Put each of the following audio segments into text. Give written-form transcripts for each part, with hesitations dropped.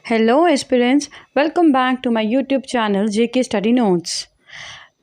Hello aspirants, welcome back to my YouTube channel J K study notes.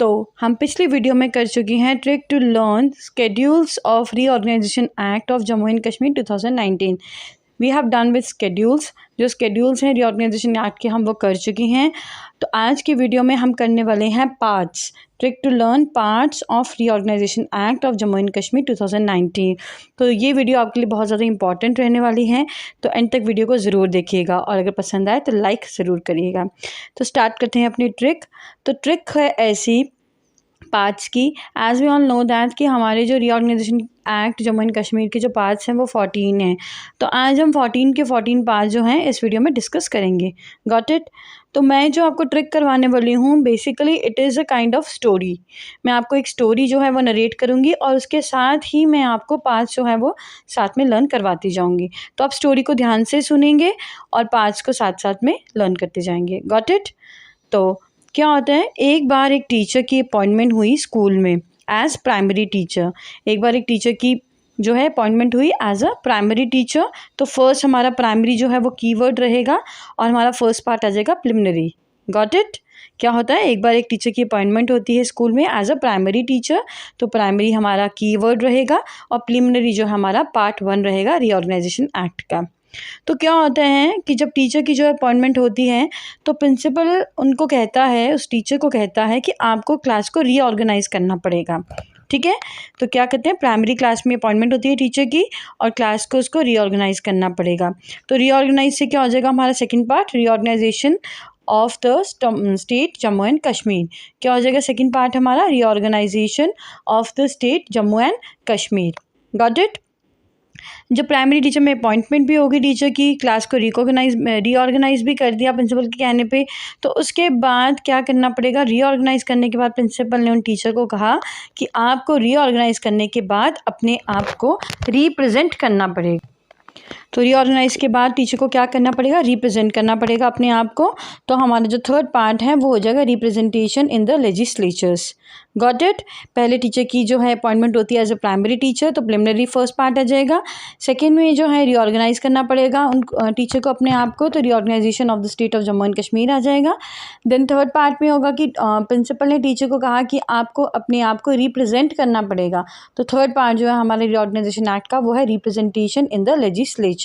तो हम पिछली video में कर चुकी हैं trick to learn schedules of reorganisation act of Jammu and Kashmir 2019। We have done with schedules. जो schedules हैं रीऑर्गेनाइजेशन एक्ट के हम वो कर चुकी हैं। तो आज की वीडियो में हम करने वाले हैं parts, trick to learn parts of reorganisation act of Jammu and Kashmir 2019। तो ये वीडियो आपके लिए बहुत ज़्यादा इंपॉर्टेंट रहने वाली है, तो एंड तक वीडियो को ज़रूर देखिएगा और अगर पसंद आए तो लाइक ज़रूर करिएगा। तो स्टार्ट करते हैं अपनी ट्रिक। तो ट्रिक है ऐसी पार्ट्स की, as we all know that कि हमारे जो reorganisation act Jammu and Kashmir के जो पार्ट्स हैं वो 14 हैं। तो आज हम 14 के 14 पार्ट्स जो हैं इस वीडियो में डिस्कस करेंगे। Got it. तो मैं जो आपको ट्रिक करवाने वाली हूँ basically it is a kind of story. मैं आपको एक स्टोरी जो है वो नरेट करूँगी और उसके साथ ही मैं आपको पार्ट्स जो है वो साथ में लर्न करवाती जाऊँगी। तो आप स्टोरी को ध्यान से सुनेंगे और पार्ट्स को साथ साथ में लर्न करते जाएंगे। Got it. तो क्या होता है, एक बार एक टीचर की अपॉइंटमेंट हुई स्कूल में एज प्राइमरी टीचर। एक बार एक टीचर की जो है अपॉइंटमेंट हुई एज अ प्राइमरी टीचर। तो फर्स्ट हमारा प्राइमरी जो है वो कीवर्ड रहेगा और हमारा फर्स्ट पार्ट आ जाएगा प्रिलिमिनरी। Got it. क्या होता है, एक बार एक टीचर की अपॉइंटमेंट होती है स्कूल में एज अ प्राइमरी टीचर, तो प्राइमरी हमारा कीवर्ड रहेगा और प्रिलिमिनरी जो हमारा पार्ट 1 रहेगा रीऑर्गेनाइजेशन एक्ट का। तो क्या होता है कि जब टीचर की जो अपॉइंटमेंट होती है तो प्रिंसिपल उनको कहता है, उस टीचर को कहता है कि आपको क्लास को रीऑर्गेनाइज करना पड़ेगा। ठीक है। तो क्या कहते हैं, प्राइमरी क्लास में अपॉइंटमेंट होती है टीचर की और क्लास को उसको रीऑर्गेनाइज करना पड़ेगा। तो रीऑर्गेनाइज से क्या हो जाएगा हमारा second part, reorganisation of the state Jammu and Kashmir. क्या हो जाएगा सेकंड पार्ट हमारा, reorganisation of the state Jammu and Kashmir. Got it. जब प्राइमरी टीचर में अपॉइंटमेंट भी होगी टीचर की, क्लास को रीऑर्गेनाइज भी कर दिया प्रिंसिपल के कहने पे, तो उसके बाद क्या करना पड़ेगा, रीऑर्गेनाइज करने के बाद प्रिंसिपल ने उन टीचर को कहा कि आपको रीऑर्गेनाइज करने के बाद अपने आप को रिप्रेजेंट करना पड़ेगा। तो रीऑर्गेनाइज के बाद टीचर को क्या करना पड़ेगा, रिप्रेजेंट करना पड़ेगा अपने आप को। तो हमारा जो थर्ड पार्ट है वो हो जाएगा representation in the legislatures. Got it. पहले टीचर की जो है अपॉइंटमेंट होती है एज अ प्राइमरी टीचर, तो प्रिलिमिनरी फर्स्ट पार्ट आ जाएगा। सेकेंड में जो है रीऑर्गेनाइज करना पड़ेगा उन टीचर को अपने आप को, तो reorganisation of the state of Jammu and Kashmir आ जाएगा। देन थर्ड पार्ट में होगा कि प्रिंसिपल ने टीचर को कहा कि आपको अपने आप को रिप्रेजेंट करना पड़ेगा। तो थर्ड पार्ट जो है हमारे रीऑर्गेनाइजेशन एक्ट का वो है रिप्रेजेंटेशन इन द लेजिस्लेचर।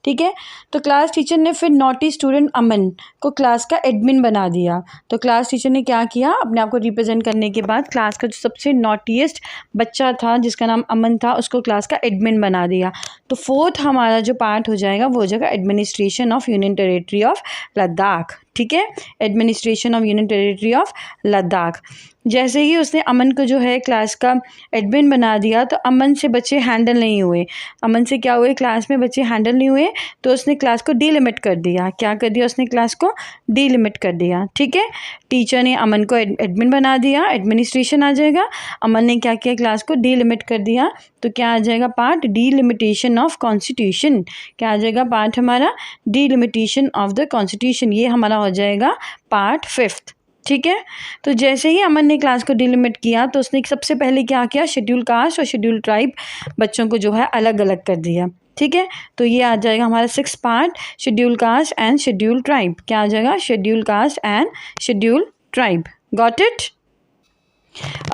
ठीक है। तो क्लास टीचर ने फिर नॉटी स्टूडेंट अमन को क्लास का एडमिन बना दिया। तो क्लास टीचर ने क्या किया, अपने आप को रिप्रेजेंट करने के बाद क्लास का जो सबसे नॉटीएस्ट बच्चा था जिसका नाम अमन था उसको क्लास का एडमिन बना दिया। तो फोर्थ हमारा जो पार्ट हो जाएगा वो हो जाएगा administration of union territory of Ladakh. ठीक है। Administration of union territory of Ladakh. जैसे ही उसने अमन को जो है क्लास का एडमिन बना दिया तो अमन से बच्चे हैंडल नहीं हुए। अमन से क्या हुए, क्लास में बच्चे हैंडल नहीं हुए, तो उसने क्लास को डीलिमिट कर दिया। क्या कर दिया उसने, क्लास को डीलिमिट कर दिया। ठीक है। टीचर ने अमन को एडमिन बना दिया, एडमिनिस्ट्रेशन आ जाएगा। अमन ने क्या किया, क्लास को डीलिमिट कर दिया। तो क्या आ जाएगा पार्ट, डीलिमिटेशन ऑफ कॉन्स्टिट्यूशन। क्या आ जाएगा पार्ट हमारा, डीलिमिटेशन ऑफ द कॉन्स्टिट्यूशन। ये हमारा हो जाएगा पार्ट 5th। ठीक है। तो जैसे ही अमन ने क्लास को डिलिमिट किया तो उसने सबसे पहले क्या किया, शेड्यूल कास्ट और शेड्यूल ट्राइब बच्चों को जो है अलग अलग कर दिया। ठीक है। तो ये आ जाएगा हमारा 6th part, schedule caste and schedule tribe. क्या आ जाएगा, schedule caste and schedule tribe. Got it.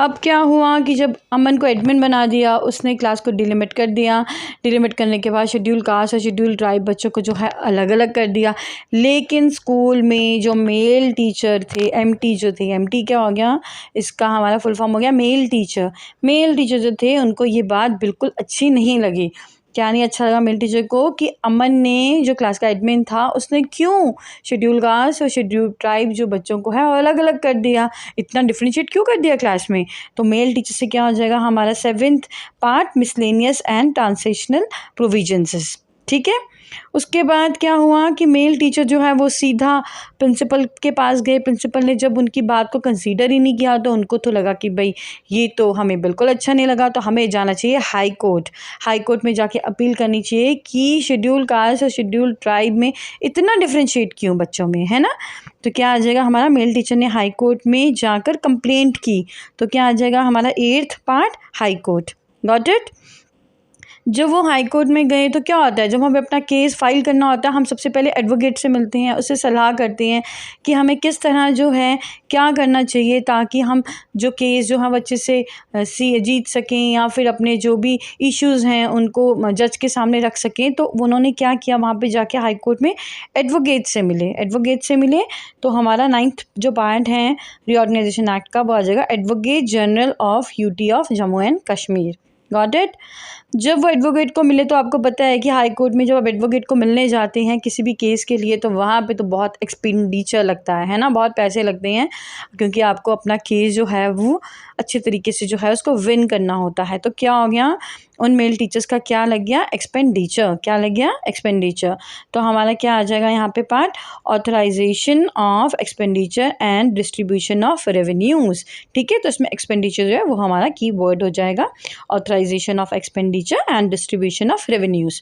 अब क्या हुआ कि जब अमन को एडमिन बना दिया, उसने क्लास को डिलिमिट कर दिया। डिलिमिट करने के बाद शेड्यूल कास्ट और शेड्यूल ट्राइब बच्चों को जो है अलग अलग कर दिया। लेकिन स्कूल में जो मेल टीचर थे, एमटी जो थे, एमटी क्या हो गया, इसका हमारा फुल फॉर्म हो गया मेल टीचर। मेल टीचर जो थे उनको ये बात बिल्कुल अच्छी नहीं लगी। क्या नहीं अच्छा लगा मेल टीचर को कि अमन ने जो क्लास का एडमिन था उसने क्यों शेड्यूल कास्ट और शेड्यूल ट्राइब जो बच्चों को है अलग अलग कर दिया, इतना डिफ्रेंशिएट क्यों कर दिया क्लास में। तो मेल टीचर से क्या हो जाएगा हमारा 7th part, miscellaneous and translational provisions. ठीक है। उसके बाद क्या हुआ कि मेल टीचर जो है वो सीधा प्रिंसिपल के पास गए। प्रिंसिपल ने जब उनकी बात को कंसीडर ही नहीं किया तो उनको तो लगा कि भाई ये तो हमें बिल्कुल अच्छा नहीं लगा, तो हमें जाना चाहिए हाई कोर्ट। हाई कोर्ट में जाके अपील करनी चाहिए कि शेड्यूल कास्ट और शेड्यूल ट्राइब में इतना डिफ्रेंशिएट क्यों बच्चों में, है ना। तो क्या आ जाएगा हमारा, मेल टीचर ने हाई कोर्ट में जाकर कंप्लेंट की। तो क्या आ जाएगा हमारा 8th part, high court. Got it. जब वो हाई कोर्ट में गए तो क्या होता है, जब हमें अपना केस फाइल करना होता है हम सबसे पहले एडवोकेट से मिलते हैं, उससे सलाह करते हैं कि हमें किस तरह जो है क्या करना चाहिए ताकि हम जो केस जो हम अच्छे से जीत सकें या फिर अपने जो भी इश्यूज़ हैं उनको जज के सामने रख सकें। तो उन्होंने क्या किया, वहाँ पे जाके हाई कोर्ट में एडवोकेट से मिले तो हमारा 9th जो पार्ट है रीऑर्गेनाइजेशन एक्ट का वो आ जाएगा advocate general of UT of Jammu and Kashmir. Got it. जब वो एडवोकेट को मिले तो आपको पता है कि हाई कोर्ट में जब आप एडवोकेट को मिलने जाते हैं किसी भी केस के लिए तो वहाँ पे तो बहुत एक्सपेंडिचर लगता है ना, बहुत पैसे लगते हैं, क्योंकि आपको अपना केस जो है वो अच्छे तरीके से जो है उसको विन करना होता है। तो क्या हो गया, उन मेल टीचर्स का क्या लग गया, एक्सपेंडिचर। क्या लग गया, एक्सपेंडिचर। तो हमारा क्या आ जाएगा यहाँ पे part, authorisation of expenditure and distribution of revenues. ठीक है, तो इसमें एक्सपेंडिचर जो है वो हमारा की वर्ड हो जाएगा, authorisation of expenditure and distribution of revenues.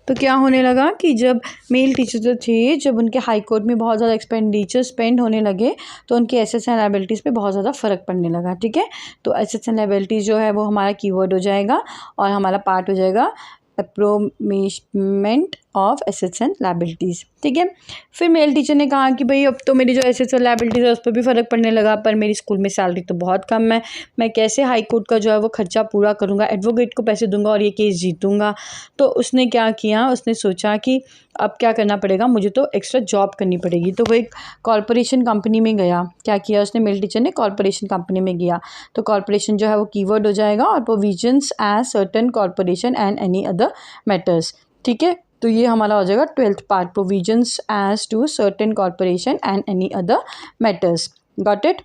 तो क्या होने लगा कि जब मेल टीचर जो थे, जब उनके हाई कोर्ट में बहुत ज़्यादा एक्सपेंडिचर स्पेंड होने लगे तो उनके एसेट्स एंड लायबिलिटीज़ पे बहुत ज़्यादा फ़र्क पड़ने लगा। ठीक है, तो एसेट्स एंड लायबिलिटीज़ जो है वो हमारा कीवर्ड हो जाएगा और हमारा पार्ट हो जाएगा अप्रोमेंट ऑफ एसेट्स एंड लायबिलिटीज़। ठीक है, फिर मेल टीचर ने कहा कि भाई अब तो मेरी जो एसेट्स और लायबिलिटीज़ है उस पर भी फ़र्क पड़ने लगा, पर मेरी स्कूल में सैलरी तो बहुत कम है, मैं कैसे हाई कोर्ट का जो है वो खर्चा पूरा करूँगा, एडवोकेट को पैसे दूंगा और ये केस जीतूँगा। तो उसने क्या किया, उसने सोचा कि अब क्या करना पड़ेगा, मुझे तो एक्स्ट्रा जॉब करनी पड़ेगी। तो वो एक कॉरपोरेशन कंपनी में गया। क्या किया उसने, मेल टीचर ने कॉरपोरेशन कंपनी में गया। तो कॉरपोरेशन जो है वो कीवर्ड हो जाएगा और provisions as certain corporation and any other matters. ठीक है, तो ये हमारा हो जाएगा 12th part, provisions as to certain corporation and any other matters. Got it.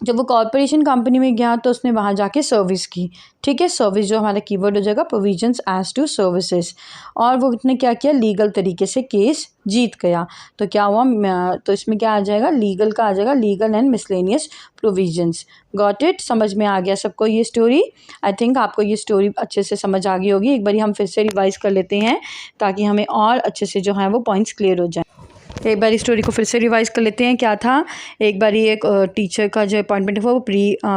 जब वो कॉरपोरेशन कंपनी में गया तो उसने वहाँ जाके सर्विस की। ठीक है, सर्विस जो हमारा कीवर्ड हो जाएगा प्रोविजंस एज टू सर्विसेज। और वो उसने क्या किया, लीगल तरीके से केस जीत गया। तो क्या हुआ, तो इसमें क्या आ जाएगा, लीगल का आ जाएगा legal and miscellaneous provisions. Got it, समझ में आ गया सबको ये स्टोरी। आई थिंक आपको ये स्टोरी अच्छे से समझ आ गई होगी। एक बार हम फिर से रिवाइज कर लेते हैं ताकि हमें और अच्छे से जो है वो पॉइंट्स क्लियर हो जाए। एक बार स्टोरी को फिर से रिवाइज कर लेते हैं। क्या था, एक बार एक टीचर का जो अपॉइंटमेंट हुआ वो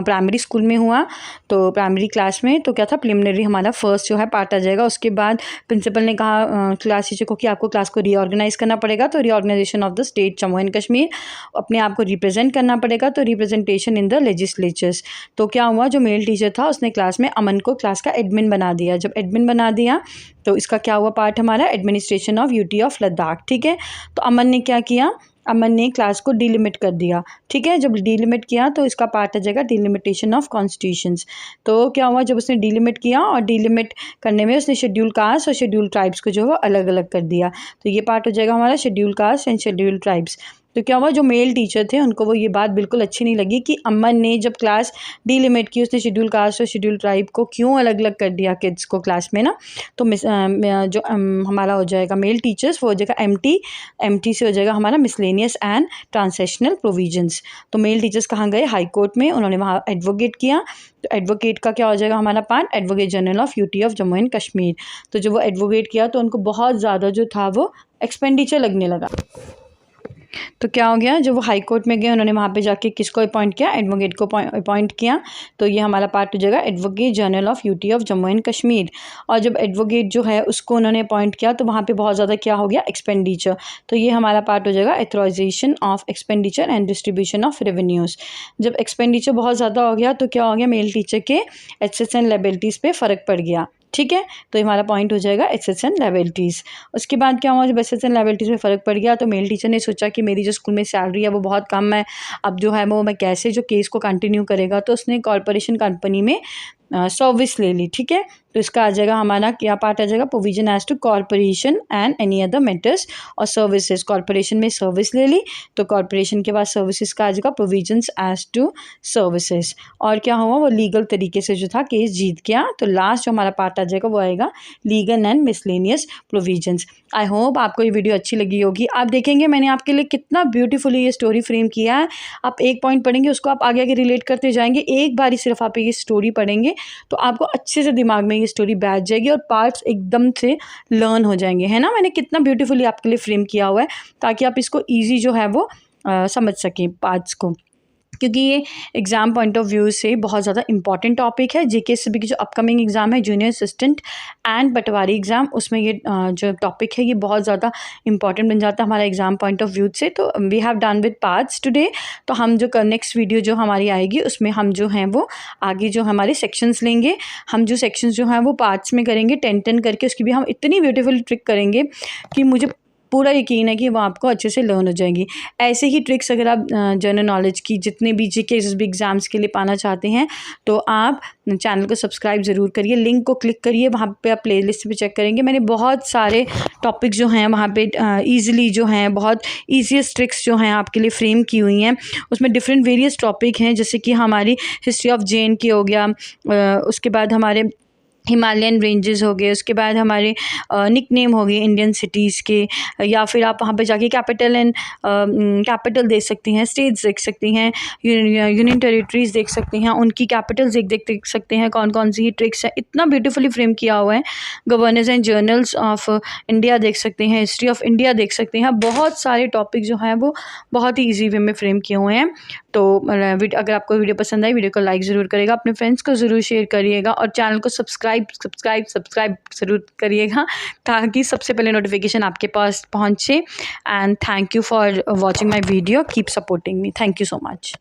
प्राइमरी स्कूल में हुआ। तो प्राइमरी क्लास में तो क्या था, प्रिलिमिनरी हमारा फर्स्ट जो है पार्ट आ जाएगा। उसके बाद प्रिंसिपल ने कहा क्लास टीचर को कि आपको क्लास को रीऑर्गेनाइज करना पड़ेगा। तो reorganisation of the state Jammu and Kashmir, अपने आप को रिप्रेजेंट करना पड़ेगा। तो रिप्रेजेंटेशन इन द लेजिस्लेचर्स। तो क्या हुआ, जो मेल टीचर था उसने क्लास में अमन को क्लास का एडमिन बना दिया। जब एडमिन बना दिया तो इसका क्या हुआ पार्ट हमारा, administration of UT of Ladakh. ठीक है, तो अमन ने क्या किया, अमन ने क्लास को डिलिमिट कर दिया। ठीक है, जब डिलिमिट किया तो इसका पार्ट आ जाएगा डिलिमिटेशन ऑफ कॉन्स्टिट्यूशंस। तो क्या हुआ, जब उसने डिलिमिट किया और डिलिमिट करने में उसने शेड्यूल कास्ट और शेड्यूल ट्राइब्स को जो है वो अलग अलग कर दिया। तो ये पार्ट हो जाएगा हमारा schedule caste and schedule tribes. तो क्या हुआ, जो मेल टीचर थे उनको वो ये बात बिल्कुल अच्छी नहीं लगी कि अमन ने जब क्लास डिलिमिट की उसने शेड्यूल कास्ट और शेड्यूल ट्राइब को क्यों अलग अलग कर दिया किड्स को क्लास में ना। तो जो हमारा हो जाएगा मेल टीचर्स वो हो जाएगा एमटी से हो जाएगा हमारा मिसलेनियस एंड ट्रांसेशनल प्रोविजंस। तो मेल टीचर्स कहाँ गए, हाई कोर्ट में, उन्होंने वहाँ एडवोकेट किया। तो एडवोकेट का क्या हो जाएगा हमारा part, advocate general of UT of Jammu and Kashmir. तो जब वो एडवोकेट किया तो उनको बहुत ज़्यादा जो था वो एक्सपेंडिचर लगने लगा। तो क्या हो गया, जब वो हाई कोर्ट में गए उन्होंने वहाँ पे जाके किसको अपॉइंट किया, एडवोकेट को अपॉइंट किया। तो ये हमारा पार्ट हो जाएगा advocate general of UT of Jammu and Kashmir. और जब एडवोकेट जो है उसको उन्होंने अपॉइंट किया तो वहाँ पे बहुत ज़्यादा क्या हो गया, एक्सपेंडिचर। तो ये हमारा पार्ट हो जाएगा authorisation of expenditure and distribution of revenues. जब एक्सपेंडिचर बहुत ज़्यादा हो गया तो क्या हो गया, मेल टीचर के एसेट्स एंड लायबिलिटीज़ पे फ़र्क पड़ गया। ठीक है, तो हमारा पॉइंट हो जाएगा एसेट्स एंड लायबिलिटीज़। उसके बाद क्या हुआ, जब एसेट्स एंड लायबिलिटीज़ में फ़र्क पड़ गया तो मेल टीचर ने सोचा कि मेरी जो स्कूल में सैलरी है वो बहुत कम है, अब जो है वो मैं कैसे जो केस को कंटिन्यू करेगा। तो उसने कॉरपोरेशन कंपनी में सर्विस ले ली। ठीक है, तो इसका आ जाएगा हमारा क्या पार्ट आ जाएगा, provision as to corporation and any other matters और सर्विसेज। कॉरपोरेशन में सर्विस ले ली तो कॉरपोरेशन के बाद सर्विसेज का आ जाएगा प्रोविजंस एज टू सर्विसेज। और क्या हुआ, वो लीगल तरीके से जो था केस जीत गया। तो लास्ट जो हमारा पार्ट आ जाएगा वो आएगा legal and miscellaneous provisions. I hope आपको ये वीडियो अच्छी लगी होगी। आप देखेंगे मैंने आपके लिए कितना ब्यूटीफुली ये स्टोरी फ्रेम किया है। आप एक पॉइंट पढ़ेंगे उसको आप आगे आगे रिलेट करते जाएंगे। एक बार ही सिर्फ आप ये स्टोरी पढ़ेंगे तो आपको अच्छे से दिमाग में ये स्टोरी बैठ जाएगी और पार्ट्स एकदम से लर्न हो जाएंगे, है ना। मैंने कितना ब्यूटीफुली आपके लिए फ्रेम किया हुआ है ताकि आप इसको ईजी जो है वो समझ सकें पार्ट्स को। क्योंकि ये एग्ज़ाम पॉइंट ऑफ व्यू से बहुत ज़्यादा इंपॉर्टेंट टॉपिक है। जेकेएसएसबी की जो अपकमिंग एग्ज़ाम है junior assistant and Patwari exam, उसमें ये जो टॉपिक है ये बहुत ज़्यादा इंपॉर्टेंट बन जाता है हमारा एग्ज़ाम पॉइंट ऑफ व्यू से। तो we have done with parts today. तो हम जो नेक्स्ट वीडियो जो हमारी आएगी उसमें हम जो हैं वो आगे जो हमारे सेक्शंस लेंगे। हम जो सेक्शंस जो हैं वो पार्ट्स में करेंगे 10-10 करके। उसकी भी हम इतनी ब्यूटीफुल ट्रिक करेंगे कि मुझे पूरा यकीन है कि वो आपको अच्छे से लर्न हो जाएंगी। ऐसे ही ट्रिक्स अगर आप जनरल नॉलेज की जितने भी जेकेएसएसबी एग्ज़ाम्स के लिए पाना चाहते हैं तो आप चैनल को सब्सक्राइब ज़रूर करिए, लिंक को क्लिक करिए, वहाँ पे आप प्लेलिस्ट पे चेक करेंगे। मैंने बहुत सारे टॉपिक जो हैं वहाँ पे ईज़िली जो हैं बहुत ईजीएस्ट ट्रिक्स जो हैं आपके लिए फ्रेम की हुई हैं। उसमें डिफरेंट वेरियस टॉपिक हैं, जैसे कि हमारी हिस्ट्री ऑफ JNK हो गया, उसके बाद हमारे हिमालयन रेंजेस हो गए, उसके बाद हमारे निकनेम हो गए इंडियन सिटीज़ के, या फिर आप वहाँ पे जाके कैपिटल देख सकती हैं, स्टेट्स देख सकती हैं, यूनियन टेरिटरीज़ देख सकती हैं, उनकी कैपिटल्स देख सकते हैं कौन कौन सी ये ट्रिक्स है। इतना ब्यूटीफुली फ्रेम किया हुआ है। Governance and journals of India देख सकते हैं, हिस्ट्री ऑफ इंडिया देख सकते हैं। बहुत सारे टॉपिक जो हैं वो बहुत ही ईजी वे में फ्रेम किए हुए हैं। तो अगर आपको वीडियो पसंद आई, वीडियो को लाइक ज़रूर करिएगा, अपने फ्रेंड्स को ज़रूर शेयर करिएगा और चैनल को सब्सक्राइब ज़रूर करिएगा ताकि सबसे पहले नोटिफिकेशन आपके पास पहुँचे। And thank you for watching my video, keep supporting me, thank you so much.